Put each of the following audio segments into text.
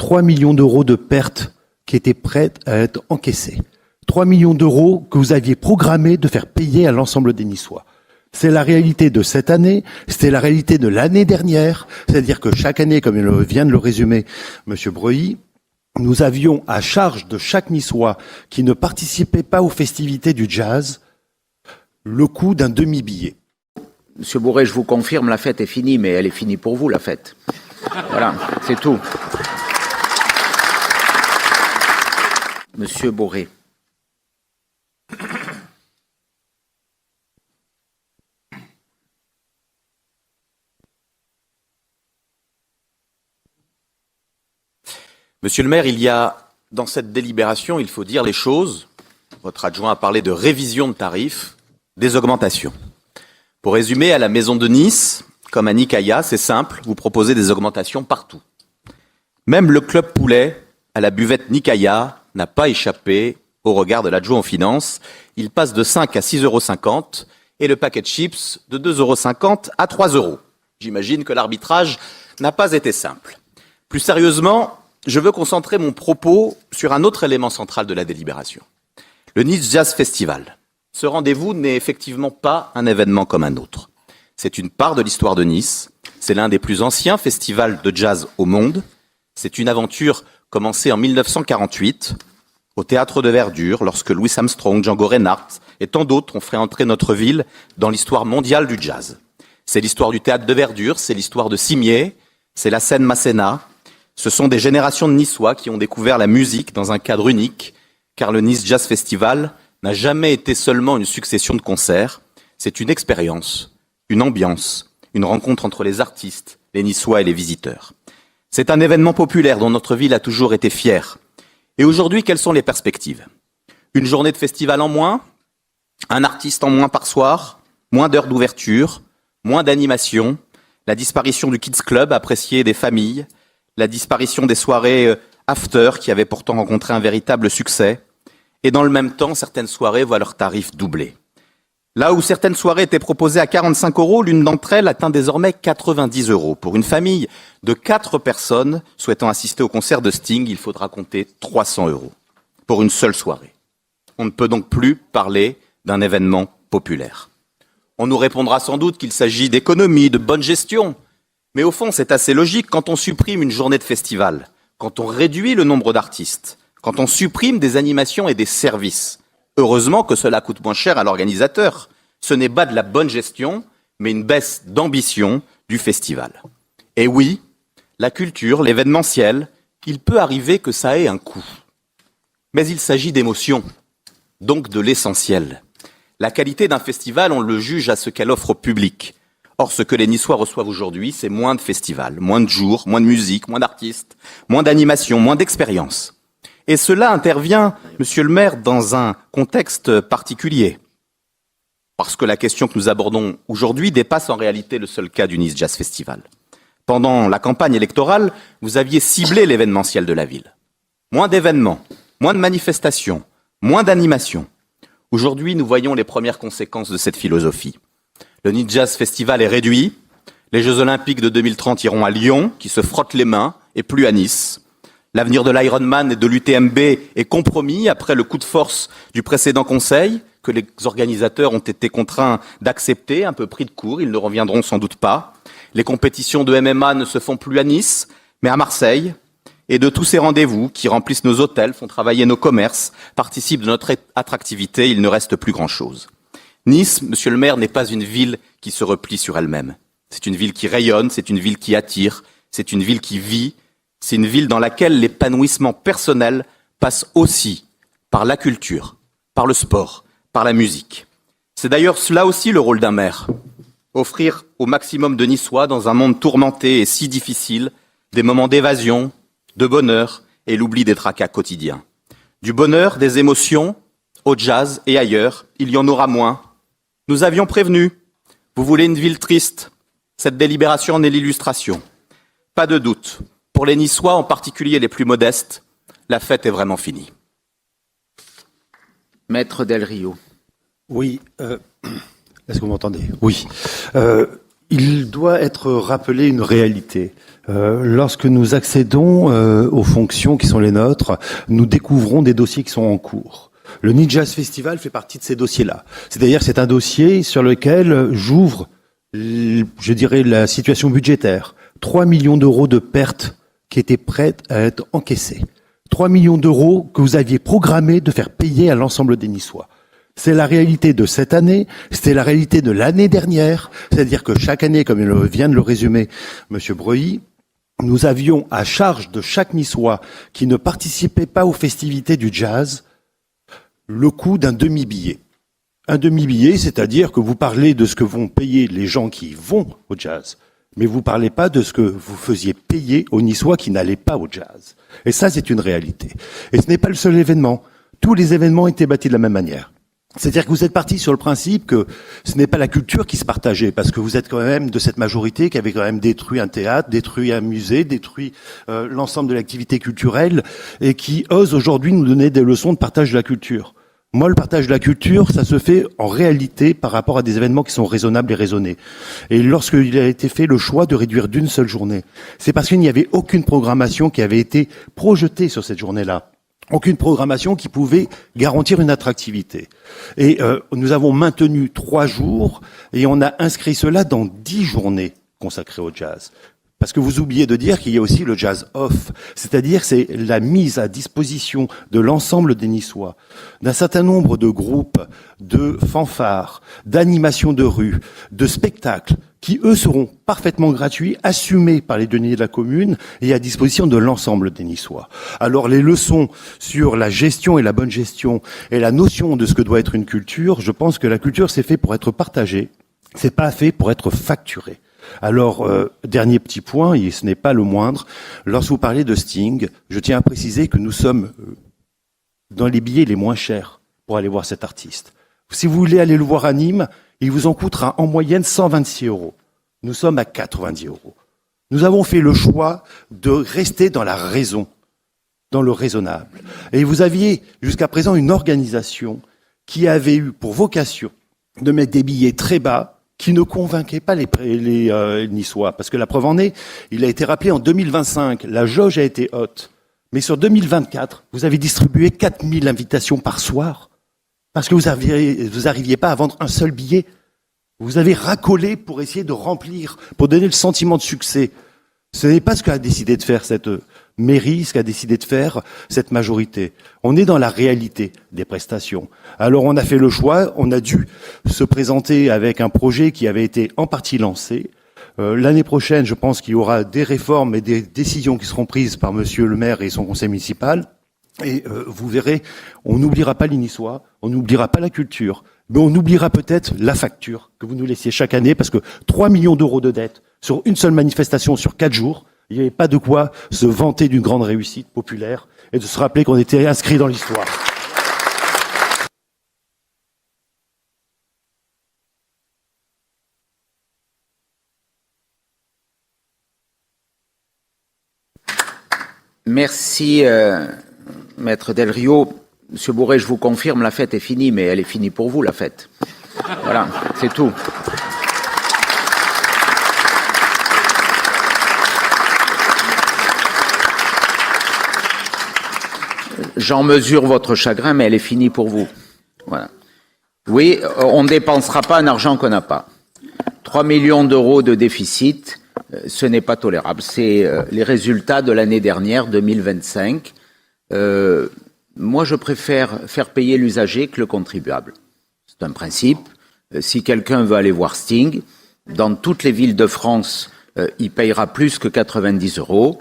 3 millions d'euros de pertes qui étaient prêtes à être encaissées. 3 millions d'euros que vous aviez programmé de faire payer à l'ensemble des Niçois. C'est la réalité de cette année, c'était la réalité de l'année dernière, c'est-à-dire que chaque année, comme vient de le résumer M. Breuilly, nous avions à charge de chaque Niçois qui ne participait pas aux festivités du jazz le coût d'un demi-billet. Monsieur Bourret, je vous confirme, la fête est finie, mais elle est finie pour vous, la fête. Voilà, c'est tout. Monsieur Bourret. Monsieur le maire, il y a, dans cette délibération, il faut dire les choses. Votre adjoint a parlé de révision de tarifs, des augmentations. Pour résumer, à la Maison de Nice, comme à Nicaïa, c'est simple, vous proposez des augmentations partout. Même le club poulet, à la buvette Nicaïa, n'a pas échappé au regard de l'adjoint aux finances. Il passe de 5 à 6,50 € et le paquet de chips de 2,50 € à 3 €. J'imagine que l'arbitrage n'a pas été simple. Plus sérieusement, je veux concentrer mon propos sur un autre élément central de la délibération. Le Nice Jazz Festival. Ce rendez-vous n'est effectivement pas un événement comme un autre. C'est une part de l'histoire de Nice. C'est l'un des plus anciens festivals de jazz au monde. C'est une aventure commencée en 1948 au Théâtre de Verdure, lorsque Louis Armstrong, Django Reinhardt et tant d'autres ont fait entrer notre ville dans l'histoire mondiale du jazz. C'est l'histoire du Théâtre de Verdure, c'est l'histoire de Cimier, c'est la scène Masséna. Ce sont des générations de Niçois qui ont découvert la musique dans un cadre unique, car le Nice Jazz Festival n'a jamais été seulement une succession de concerts, c'est une expérience, une ambiance, une rencontre entre les artistes, les Niçois et les visiteurs. C'est un événement populaire dont notre ville a toujours été fière. Et aujourd'hui, quelles sont les perspectives? Une journée de festival en moins, un artiste en moins par soir, moins d'heures d'ouverture, moins d'animation, la disparition du Kids Club apprécié des familles, la disparition des soirées after qui avaient pourtant rencontré un véritable succès, et dans le même temps, certaines soirées voient leurs tarifs doubler. Là où certaines soirées étaient proposées à 45 €, l'une d'entre elles atteint désormais 90 € pour une famille de 4 personnes souhaitant assister au concert de Sting, il faudra compter 300 € pour une seule soirée. On ne peut donc plus parler d'un événement populaire. On nous répondra sans doute qu'il s'agit d'économie, de bonne gestion. Mais au fond, c'est assez logique quand on supprime une journée de festival, quand on réduit le nombre d'artistes, quand on supprime des animations et des services. Heureusement que cela coûte moins cher à l'organisateur. Ce n'est pas de la bonne gestion, mais une baisse d'ambition du festival. Et oui, la culture, l'événementiel, il peut arriver que ça ait un coût. Mais il s'agit d'émotion, donc de l'essentiel. La qualité d'un festival, on le juge à ce qu'elle offre au public. Or, ce que les Niçois reçoivent aujourd'hui, c'est moins de festivals, moins de jours, moins de musique, moins d'artistes, moins d'animation, moins d'expérience. Et cela intervient, monsieur le maire, dans un contexte particulier. Parce que la question que nous abordons aujourd'hui dépasse en réalité le seul cas du Nice Jazz Festival. Pendant la campagne électorale, vous aviez ciblé l'événementiel de la ville. Moins d'événements, moins de manifestations, moins d'animations. Aujourd'hui, nous voyons les premières conséquences de cette philosophie. Le Nice Jazz Festival est réduit. Les Jeux Olympiques de 2030 iront à Lyon, qui se frottent les mains, et plus à Nice. L'avenir de l'Ironman et de l'UTMB est compromis après le coup de force du précédent conseil, que les organisateurs ont été contraints d'accepter, un peu pris de court, ils ne reviendront sans doute pas. Les compétitions de MMA ne se font plus à Nice, mais à Marseille. Et de tous ces rendez-vous qui remplissent nos hôtels, font travailler nos commerces, participent de notre attractivité, il ne reste plus grand-chose. Nice, monsieur le maire, n'est pas une ville qui se replie sur elle-même. C'est une ville qui rayonne, c'est une ville qui attire, c'est une ville qui vit, c'est une ville dans laquelle l'épanouissement personnel passe aussi par la culture, par le sport, par la musique. C'est d'ailleurs cela aussi le rôle d'un maire. Offrir au maximum de Niçois, dans un monde tourmenté et si difficile, des moments d'évasion, de bonheur et l'oubli des tracas quotidiens. Du bonheur, des émotions, au jazz et ailleurs, il y en aura moins. Nous avions prévenu. Vous voulez une ville triste. Cette délibération en est l'illustration. Pas de doute. Pour les Niçois, en particulier les plus modestes, la fête est vraiment finie. Maître Del Rio. Oui, est-ce que vous m'entendez? Oui. Il doit être rappelé une réalité. Lorsque nous accédons aux fonctions qui sont les nôtres, nous découvrons des dossiers qui sont en cours. Le Nice Jazz Festival fait partie de ces dossiers-là. C'est-à-dire que c'est un dossier sur lequel j'ouvre, je dirais, la situation budgétaire. 3 millions d'euros de pertes qui étaient prêtes à être encaissées. 3 millions d'euros que vous aviez programmé de faire payer à l'ensemble des Niçois. C'est la réalité de cette année, c'était la réalité de l'année dernière, c'est-à-dire que chaque année, comme il vient de le résumer Monsieur Breuilly, nous avions à charge de chaque Niçois qui ne participait pas aux festivités du jazz le coût d'un demi-billet. Un demi-billet, c'est-à-dire que vous parlez de ce que vont payer les gens qui vont au jazz, mais vous parlez pas de ce que vous faisiez payer aux Niçois qui n'allaient pas au jazz. Et ça, c'est une réalité. Et ce n'est pas le seul événement. Tous les événements étaient bâtis de la même manière. C'est-à-dire que vous êtes parti sur le principe que ce n'est pas la culture qui se partageait, parce que vous êtes quand même de cette majorité qui avait quand même détruit un théâtre, détruit un musée, détruit l'ensemble de l'activité culturelle, et qui ose aujourd'hui nous donner des leçons de partage de la culture. Moi, le partage de la culture, ça se fait en réalité par rapport à des événements qui sont raisonnables et raisonnés. Et lorsqu'il a été fait le choix de réduire d'une seule journée, c'est parce qu'il n'y avait aucune programmation qui avait été projetée sur cette journée-là. Aucune programmation qui pouvait garantir une attractivité. Et nous avons maintenu 3 jours et on a inscrit cela dans 10 journées consacrées au jazz. Parce que vous oubliez de dire qu'il y a aussi le jazz off, c'est-à-dire c'est la mise à disposition de l'ensemble des Niçois, d'un certain nombre de groupes, de fanfares, d'animations de rue, de spectacles, qui eux seront parfaitement gratuits, assumés par les deniers de la commune et à disposition de l'ensemble des Niçois. Alors les leçons sur la gestion et la bonne gestion et la notion de ce que doit être une culture, je pense que la culture c'est fait pour être partagée, c'est pas fait pour être facturée. Alors, dernier petit point, et ce n'est pas le moindre, lorsque vous parlez de Sting, je tiens à préciser que nous sommes dans les billets les moins chers pour aller voir cet artiste. Si vous voulez aller le voir à Nîmes, il vous en coûtera en moyenne 126 €. Nous sommes à 90 €. Nous avons fait le choix de rester dans la raison, dans le raisonnable. Et vous aviez jusqu'à présent une organisation qui avait eu pour vocation de mettre des billets très bas, qui ne convainquait pas les Niçois. Parce que la preuve en est, il a été rappelé en 2025, la jauge a été haute. Mais sur 2024, vous avez distribué 4000 invitations par soir. Parce que vous arriviez pas à vendre un seul billet. Vous avez racolé pour essayer de remplir, pour donner le sentiment de succès. Ce n'est pas ce qu'a décidé de faire cette mairie, ce qu'a décidé de faire cette majorité. On est dans la réalité des prestations. Alors on a fait le choix, on a dû se présenter avec un projet qui avait été en partie lancé. L'année prochaine, je pense qu'il y aura des réformes et des décisions qui seront prises par monsieur le maire et son conseil municipal. Et vous verrez, on n'oubliera pas les Niçois, on n'oubliera pas la culture, mais on oubliera peut-être la facture que vous nous laissiez chaque année, parce que 3 millions d'euros de dettes sur une seule manifestation sur 4 jours, il n'y avait pas de quoi se vanter d'une grande réussite populaire et de se rappeler qu'on était inscrit dans l'histoire. Merci, Maître Del Rio. Monsieur Bourret, je vous confirme, la fête est finie, mais elle est finie pour vous, la fête. Voilà, c'est tout. J'en mesure votre chagrin, mais elle est finie pour vous. Voilà. Oui, on ne dépensera pas un argent qu'on n'a pas. 3 millions d'euros de déficit, ce n'est pas tolérable. C'est les résultats de l'année dernière, 2025. Moi, je préfère faire payer l'usager que le contribuable. C'est un principe. Si quelqu'un veut aller voir Sting, dans toutes les villes de France, il payera plus que 90 €.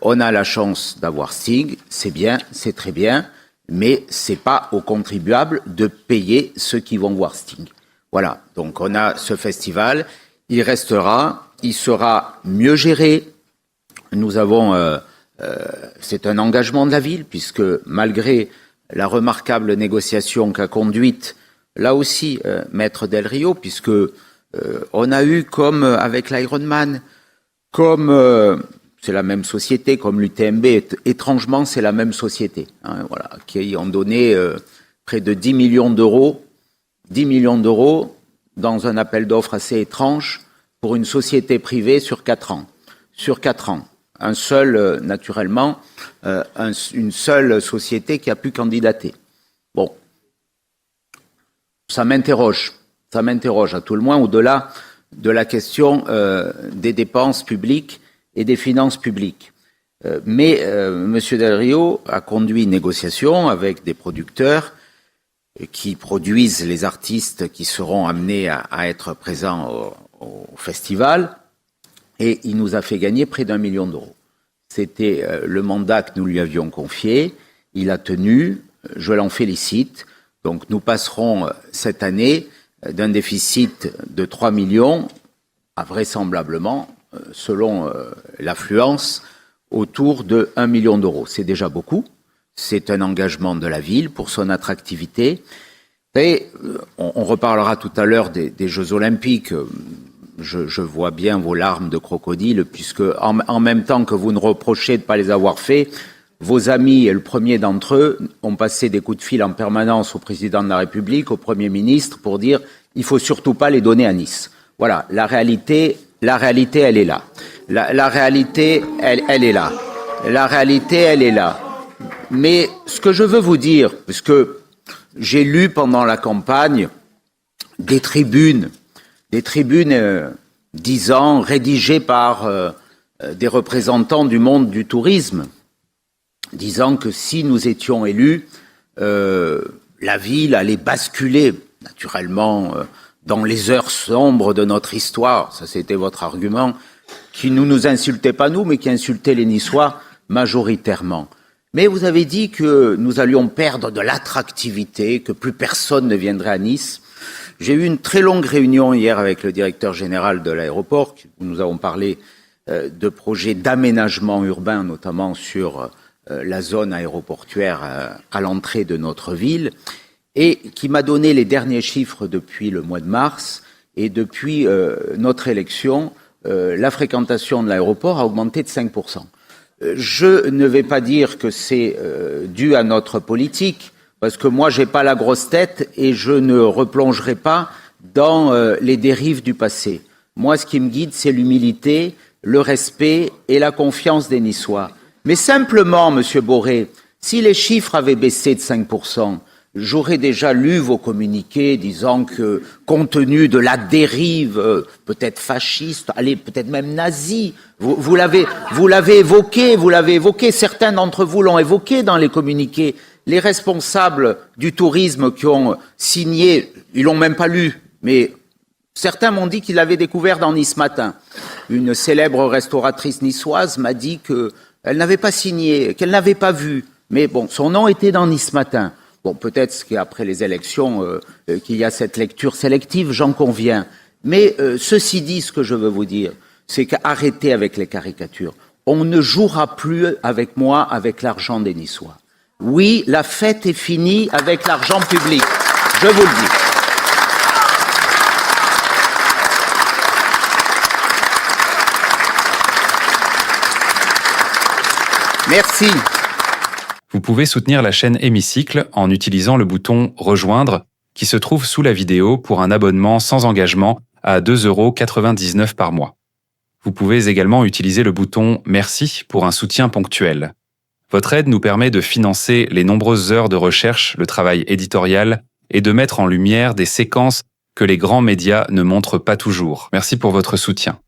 On a la chance d'avoir Sting, c'est bien, c'est très bien, mais c'est pas aux contribuables de payer ceux qui vont voir Sting. Voilà, donc on a ce festival, il restera, il sera mieux géré. Nous avons, c'est un engagement de la ville, puisque malgré la remarquable négociation qu'a conduite, là aussi, Maître Del Rio, puisque on a eu, comme avec l'Ironman, comme c'est la même société, comme l'UTMB, étrangement, c'est la même société, hein, voilà, qui ont donné près de 10 millions d'euros dans un appel d'offres assez étrange pour une société privée sur 4 ans. Sur 4 ans. Un seul, naturellement, une seule société qui a pu candidater. Bon. Ça m'interroge à tout le moins, au-delà de la question des dépenses publiques et des finances publiques. Mais M. Del Rio a conduit une négociation avec des producteurs qui produisent les artistes qui seront amenés à être présents au festival, et il nous a fait gagner près d'1 million d'euros. C'était le mandat que nous lui avions confié, il a tenu, je l'en félicite. Donc nous passerons cette année d'un déficit de 3 millions à vraisemblablement, selon l'affluence, autour de 1 million d'euros. C'est déjà beaucoup. C'est un engagement de la ville pour son attractivité. Et on reparlera tout à l'heure des Jeux Olympiques. Je vois bien vos larmes de crocodile, puisque en même temps que vous nous reprochez de ne pas les avoir faits, vos amis, et le premier d'entre eux, ont passé des coups de fil en permanence au président de la République, au Premier ministre, pour dire il faut surtout pas les donner à Nice. Voilà, la réalité, elle est là. La réalité, elle est là. La réalité, elle est là. Mais ce que je veux vous dire, puisque j'ai lu pendant la campagne des tribunes disant, rédigées par des représentants du monde du tourisme, disant que si nous étions élus, la ville allait basculer, naturellement, dans les heures sombres de notre histoire. Ça, c'était votre argument, qui ne nous insultait pas nous, mais qui insultait les Niçois majoritairement. Mais vous avez dit que nous allions perdre de l'attractivité, que plus personne ne viendrait à Nice. J'ai eu une très longue réunion hier avec le directeur général de l'aéroport, où nous avons parlé de projets d'aménagement urbain, notamment sur la zone aéroportuaire à l'entrée de notre ville, et qui m'a donné les derniers chiffres depuis le mois de mars. Et depuis notre élection, la fréquentation de l'aéroport a augmenté de 5%. Je ne vais pas dire que c'est dû à notre politique, parce que moi, j'ai pas la grosse tête et je ne replongerai pas dans les dérives du passé. Moi, ce qui me guide, c'est l'humilité, le respect et la confiance des Niçois. Mais simplement, Monsieur Boré, si les chiffres avaient baissé de 5%, j'aurais déjà lu vos communiqués disant que, compte tenu de la dérive, peut-être fasciste, allez, peut-être même nazie, vous l'avez évoqué, certains d'entre vous l'ont évoqué dans les communiqués. Les responsables du tourisme qui ont signé, ils l'ont même pas lu, mais certains m'ont dit qu'ils l'avaient découvert dans Nice Matin. Une célèbre restauratrice niçoise m'a dit qu'elle n'avait pas signé, qu'elle n'avait pas vu. Mais bon, son nom était dans Nice Matin. Bon, peut-être qu'après les élections, qu'il y a cette lecture sélective, j'en conviens. Mais ceci dit, ce que je veux vous dire, c'est qu'arrêtez avec les caricatures. On ne jouera plus avec moi avec l'argent des Niçois. Oui, la fête est finie avec l'argent public. Je vous le dis. Merci. Vous pouvez soutenir la chaîne Hémicycle en utilisant le bouton « Rejoindre » qui se trouve sous la vidéo pour un abonnement sans engagement à 2,99 € par mois. Vous pouvez également utiliser le bouton « Merci » pour un soutien ponctuel. Votre aide nous permet de financer les nombreuses heures de recherche, le travail éditorial et de mettre en lumière des séquences que les grands médias ne montrent pas toujours. Merci pour votre soutien.